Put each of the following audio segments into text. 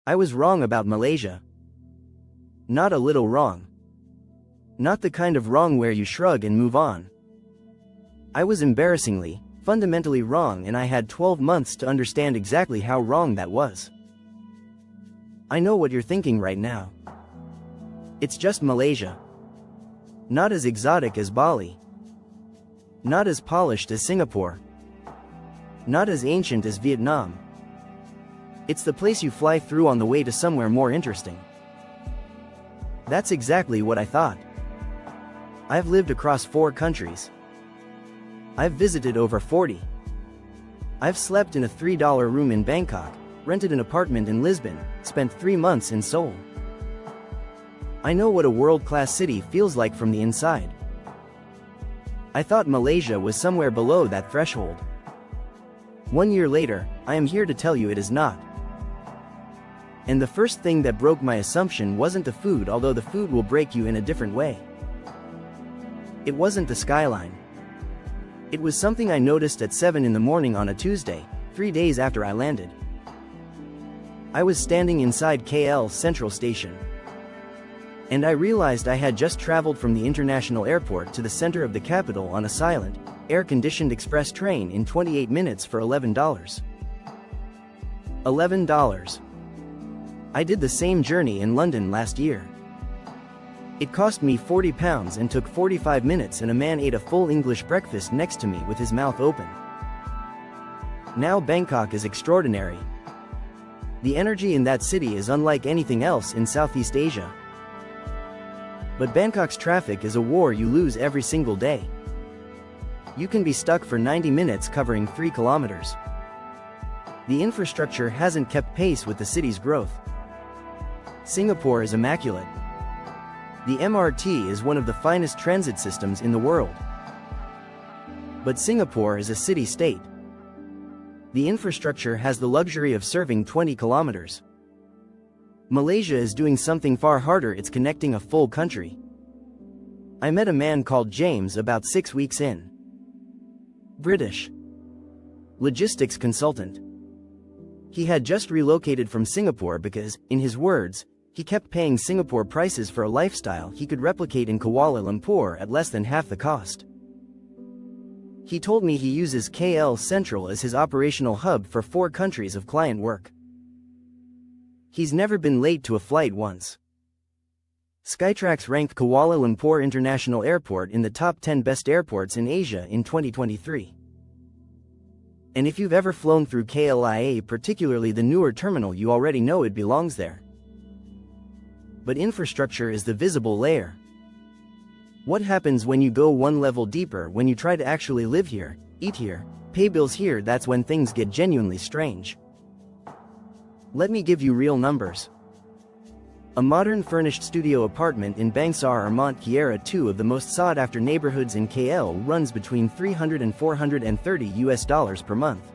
I was wrong about Malaysia. Not a little wrong. Not the kind of wrong where you shrug and move on. I was embarrassingly, fundamentally wrong, and I had 12 months to understand exactly how wrong that was. I know what you're thinking right now. It's just Malaysia. Not as exotic as Bali. Not as polished as Singapore. Not as ancient as Vietnam. It's the place you fly through on the way to somewhere more interesting. That's exactly what I thought. I've lived across 4 countries. I've visited over 40. I've slept in a $3 room in Bangkok, rented an apartment in Lisbon, spent 3 months in Seoul. I know what a world-class city feels like from the inside. I thought Malaysia was somewhere below that threshold. 1 year later, I am here to tell you it is not. And the first thing that broke my assumption wasn't the food, although the food will break you in a different way. It wasn't the skyline. It was something I noticed at 7 in the morning on a Tuesday, 3 days after I landed. I was standing inside KL Central Station. And I realized I had just traveled from the international airport to the center of the capital on a silent, air-conditioned express train in 28 minutes for $11. $11. I did the same journey in London last year. It cost me £40 and took 45 minutes, and a man ate a full English breakfast next to me with his mouth open. Now Bangkok is extraordinary. The energy in that city is unlike anything else in Southeast Asia. But Bangkok's traffic is a war you lose every single day. You can be stuck for 90 minutes covering 3 kilometers. The infrastructure hasn't kept pace with the city's growth. Singapore is immaculate. The MRT is one of the finest transit systems in the world. But Singapore is a city-state. The infrastructure has the luxury of serving 20 kilometers. Malaysia is doing something far harder. It's connecting a full country. I met a man called James about 6 weeks in. British. Logistics consultant. He had just relocated from Singapore because, in his words, he kept paying Singapore prices for a lifestyle he could replicate in Kuala Lumpur at less than half the cost. He told me he uses KL Central as his operational hub for 4 countries of client work. He's never been late to a flight once. Skytrax ranked Kuala Lumpur International Airport in the top 10 best airports in Asia in 2023. And if you've ever flown through KLIA, particularly the newer terminal, you already know it belongs there. But infrastructure is the visible layer. What happens when you go one level deeper, when you try to actually live here, eat here, pay bills here? That's when things get genuinely strange. Let me give you real numbers. A modern furnished studio apartment in Bangsar Armant Kiara, 2 of the most sought-after neighborhoods in KL, runs between $300 and $430 per month.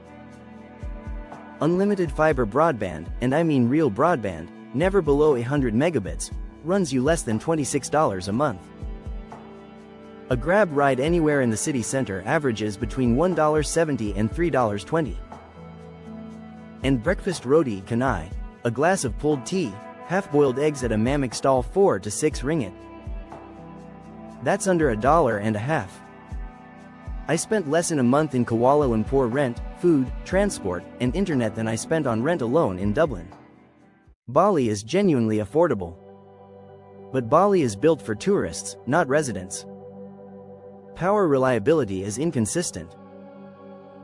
Unlimited fiber broadband, and I mean real broadband, never below 100 megabits, runs you less than $26 a month. A Grab ride anywhere in the city center averages between $1.70 and $3.20. And breakfast roti canai, a glass of pulled tea, half-boiled eggs at a mamak stall, 4 to 6 ringgit. That's under $1.50. I spent less in a month in Kuala Lumpur rent, food, transport, and internet than I spent on rent alone in Dublin. Bali is genuinely affordable. But Bali is built for tourists, not residents. Power reliability is inconsistent.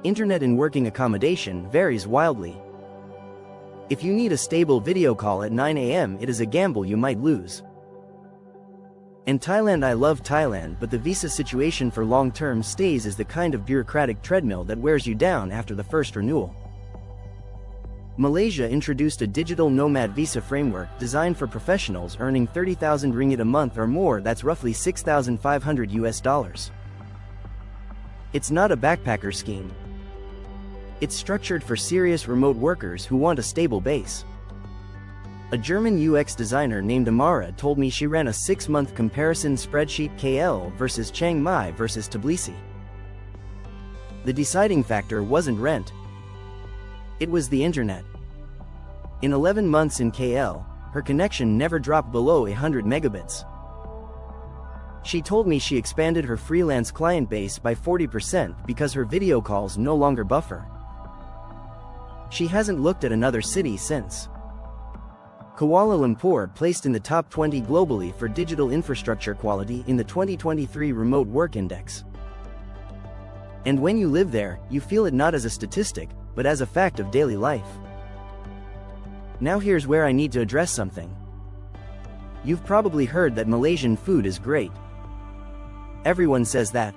Internet and working accommodation varies wildly. If you need a stable video call at 9 a.m., it is a gamble you might lose. And Thailand, I love Thailand, but the visa situation for long-term stays is the kind of bureaucratic treadmill that wears you down after the first renewal. Malaysia introduced a digital nomad visa framework designed for professionals earning 30,000 ringgit a month or more. That's roughly $6,500. It's not a backpacker scheme. It's structured for serious remote workers who want a stable base. A German UX designer named Amara told me she ran a 6-month comparison spreadsheet, KL versus Chiang Mai versus Tbilisi. The deciding factor wasn't rent. It was the internet. In 11 months in KL, her connection never dropped below 100 megabits. She told me she expanded her freelance client base by 40% because her video calls no longer buffer. She hasn't looked at another city since. Kuala Lumpur placed in the top 20 globally for digital infrastructure quality in the 2023 Remote Work Index. And when you live there, you feel it not as a statistic, but as a fact of daily life. Now here's where I need to address something. You've probably heard that Malaysian food is great. Everyone says that.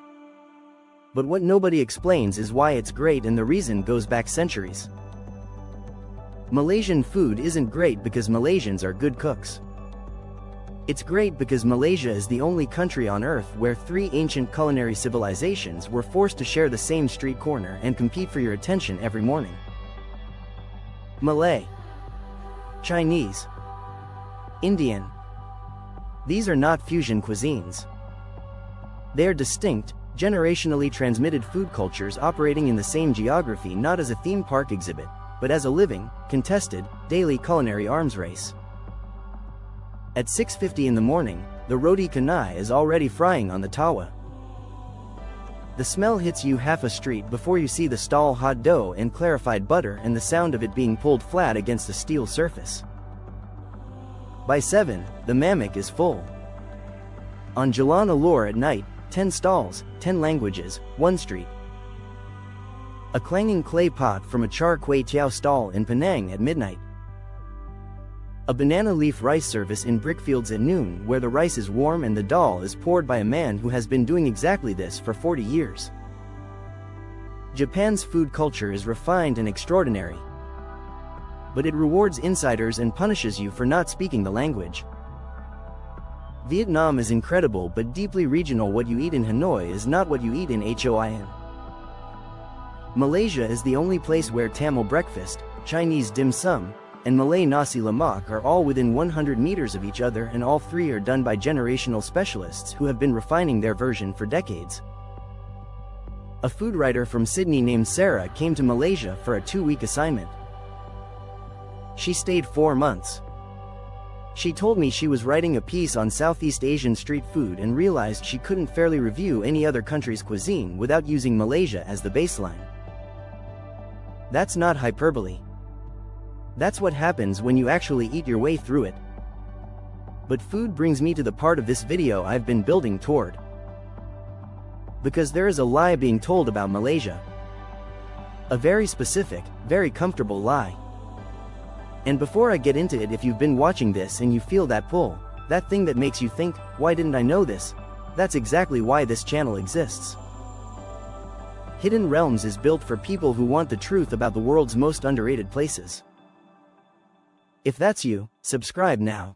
But what nobody explains is why it's great, and the reason goes back centuries. Malaysian food isn't great because Malaysians are good cooks. It's great because Malaysia is the only country on earth where 3 ancient culinary civilizations were forced to share the same street corner and compete for your attention every morning. Malay, Chinese, Indian. These are not fusion cuisines. They are distinct, generationally transmitted food cultures operating in the same geography, not as a theme park exhibit, but as a living, contested, daily culinary arms race. At 6:50 in the morning, the roti canai is already frying on the tawa. The smell hits you half a street before you see the stall hot dough and clarified butter and the sound of it being pulled flat against a steel surface. By 7, the mamak is full. On Jalan Alor at night, 10 stalls, 10 languages, 1 street. A clanging clay pot from a char kway teow stall in Penang at midnight. A banana leaf rice service in brickfields at noon, where the rice is warm and the dal is poured by a man who has been doing exactly this for 40 years. Japan's food culture is refined and extraordinary. But it rewards insiders and punishes you for not speaking the language. Vietnam is incredible but deeply regional. What you eat in Hanoi is not what you eat in Hoin. Malaysia is the only place where Tamil breakfast, Chinese dim sum, and Malay nasi lemak are all within 100 meters of each other, and all 3 are done by generational specialists who have been refining their version for decades. A food writer from Sydney named Sarah came to Malaysia for a 2-week assignment. She stayed 4 months. She told me she was writing a piece on Southeast Asian street food and realized she couldn't fairly review any other country's cuisine without using Malaysia as the baseline. That's not hyperbole. That's what happens when you actually eat your way through it. But food brings me to the part of this video I've been building toward. Because there is a lie being told about Malaysia. A very specific, very comfortable lie. And before I get into it, if you've been watching this and you feel that pull, that thing that makes you think, why didn't I know this? That's exactly why this channel exists. Hidden Realms is built for people who want the truth about the world's most underrated places. If that's you, subscribe now.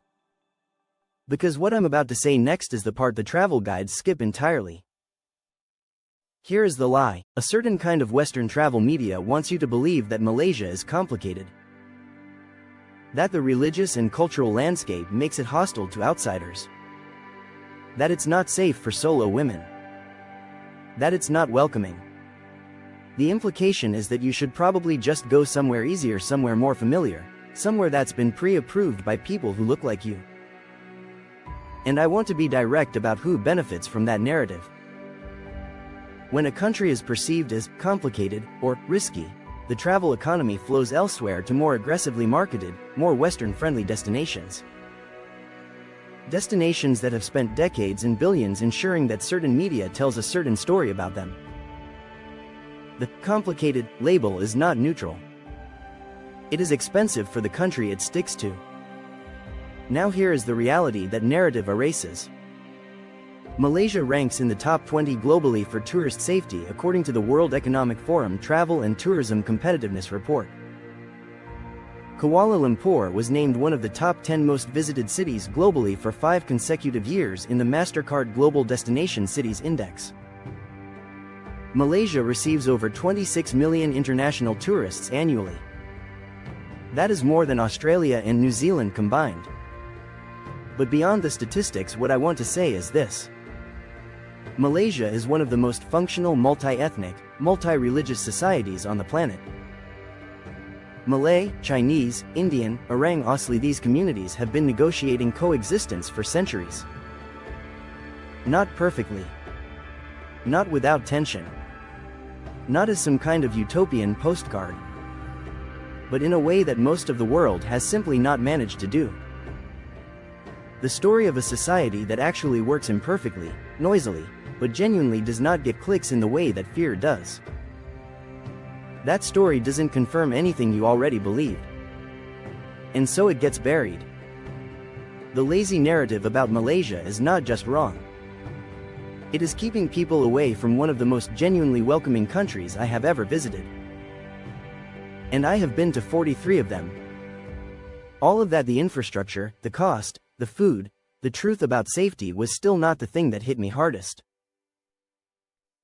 Because what I'm about to say next is the part the travel guides skip entirely. Here is the lie. A certain kind of Western travel media wants you to believe that Malaysia is complicated. That the religious and cultural landscape makes it hostile to outsiders. That it's not safe for solo women. That it's not welcoming. The implication is that you should probably just go somewhere easier, somewhere more familiar, somewhere that's been pre-approved by people who look like you. And I want to be direct about who benefits from that narrative. When a country is perceived as complicated or risky, the travel economy flows elsewhere to more aggressively marketed, more Western-friendly destinations. Destinations that have spent decades and billions ensuring that certain media tells a certain story about them. The complicated label is not neutral. It is expensive for the country it sticks to. Now here is the reality that narrative erases. Malaysia ranks in the top 20 globally for tourist safety according to the World Economic Forum Travel and Tourism Competitiveness Report. Kuala Lumpur was named one of the top 10 most visited cities globally for 5 consecutive years in the MasterCard Global Destination Cities Index. Malaysia receives over 26 million international tourists annually. That is more than Australia and New Zealand combined. But beyond the statistics, what I want to say is this. Malaysia is one of the most functional multi-ethnic, multi-religious societies on the planet. Malay, Chinese, Indian, Orang Asli. These communities have been negotiating coexistence for centuries. Not perfectly. Not without tension. Not as some kind of utopian postcard. But in a way that most of the world has simply not managed to do. The story of a society that actually works imperfectly, noisily, but genuinely does not get clicks in the way that fear does. That story doesn't confirm anything you already believed. And so it gets buried. The lazy narrative about Malaysia is not just wrong. It is keeping people away from one of the most genuinely welcoming countries I have ever visited. And I have been to 43 of them. All of that, the infrastructure, the cost, the food, the truth about safety, was still not the thing that hit me hardest.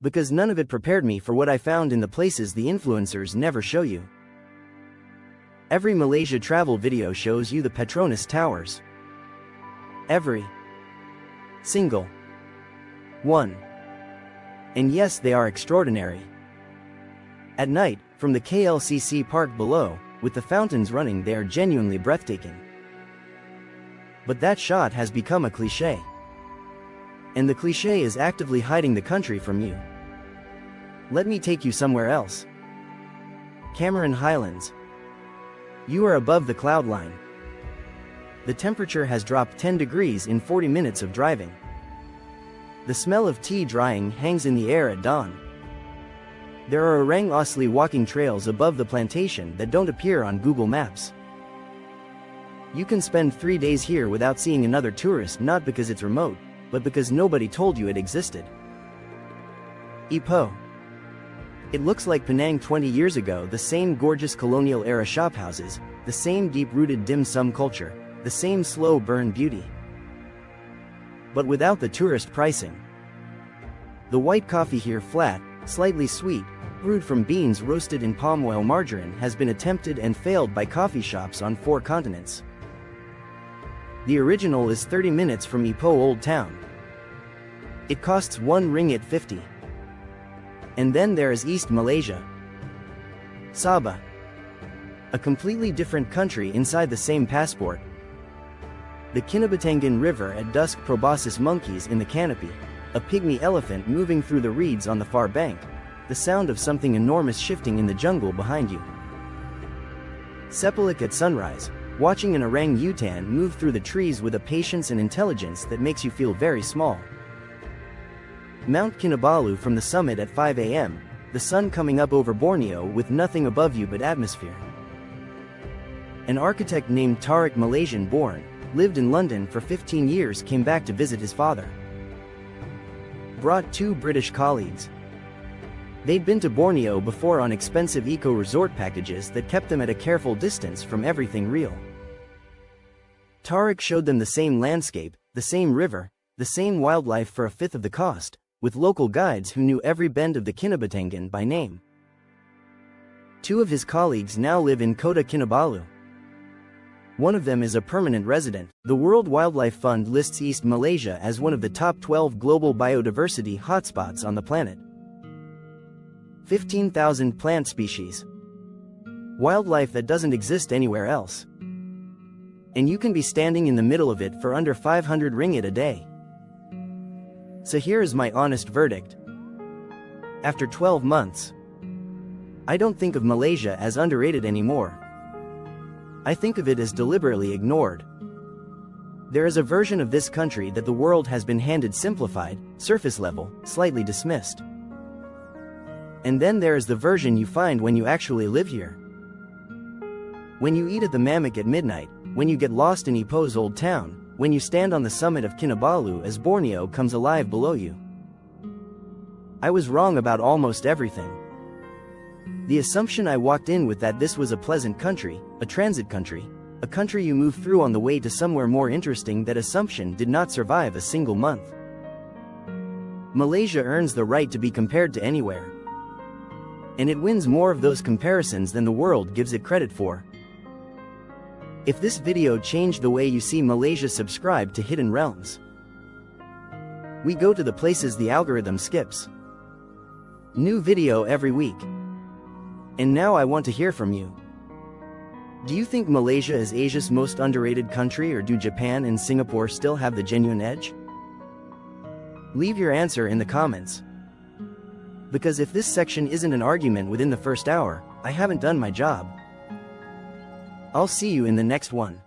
Because none of it prepared me for what I found in the places the influencers never show you. Every Malaysia travel video shows you the Petronas Towers. Every single one. And yes, they are extraordinary. At night, from the KLCC park below, with the fountains running, they are genuinely breathtaking. But that shot has become a cliché. And the cliché is actively hiding the country from you. Let me take you somewhere else. Cameron Highlands. You are above the cloud line. The temperature has dropped 10 degrees in 40 minutes of driving. The smell of tea drying hangs in the air at dawn. There are Orang Asli walking trails above the plantation that don't appear on Google Maps. You can spend 3 days here without seeing another tourist, not because it's remote, but because nobody told you it existed. Ipoh. It looks like Penang 20 years ago, the same gorgeous colonial-era shophouses, the same deep-rooted dim sum culture, the same slow burn beauty. But without the tourist pricing. The white coffee here, flat, slightly sweet, brewed from beans roasted in palm oil margarine, has been attempted and failed by coffee shops on 4 continents. The original is 30 minutes from Ipoh Old Town. It costs 1 ringgit 50. And then there is East Malaysia. Sabah. A completely different country inside the same passport. The Kinabatangan River at dusk, proboscis monkeys in the canopy, a pygmy elephant moving through the reeds on the far bank, the sound of something enormous shifting in the jungle behind you. Sepalik at sunrise, watching an orang-utan move through the trees with a patience and intelligence that makes you feel very small. Mount Kinabalu from the summit at 5 a.m., the sun coming up over Borneo with nothing above you but atmosphere. An architect named Tariq, Malaysian-born, lived in London for 15 years, came back to visit his father. Brought 2 British colleagues. They'd been to Borneo before on expensive eco-resort packages that kept them at a careful distance from everything real. Tariq showed them the same landscape, the same river, the same wildlife for a fifth of the cost, with local guides who knew every bend of the Kinabatangan by name. 2 of his colleagues now live in Kota Kinabalu. One of them is a permanent resident. The World Wildlife Fund lists East Malaysia as one of the top 12 global biodiversity hotspots on the planet. 15,000 plant species. Wildlife that doesn't exist anywhere else. And you can be standing in the middle of it for under 500 ringgit a day. So here is my honest verdict. After 12 months, I don't think of Malaysia as underrated anymore. I think of it as deliberately ignored. There is a version of this country that the world has been handed simplified, surface level, slightly dismissed. And then there is the version you find when you actually live here. When you eat at the Mamak at midnight, when you get lost in Ipoh's old town, when you stand on the summit of Kinabalu as Borneo comes alive below you. I was wrong about almost everything. The assumption I walked in with, that this was a pleasant country, a transit country, a country you move through on the way to somewhere more interesting, that assumption did not survive a single month. Malaysia earns the right to be compared to anywhere. And it wins more of those comparisons than the world gives it credit for. If this video changed the way you see Malaysia, subscribe to Hidden Realms. We go to the places the algorithm skips. New video every week. And now I want to hear from you. Do you think Malaysia is Asia's most underrated country, or do Japan and Singapore still have the genuine edge? Leave your answer in the comments. Because if this section isn't an argument within the first hour, I haven't done my job. I'll see you in the next one.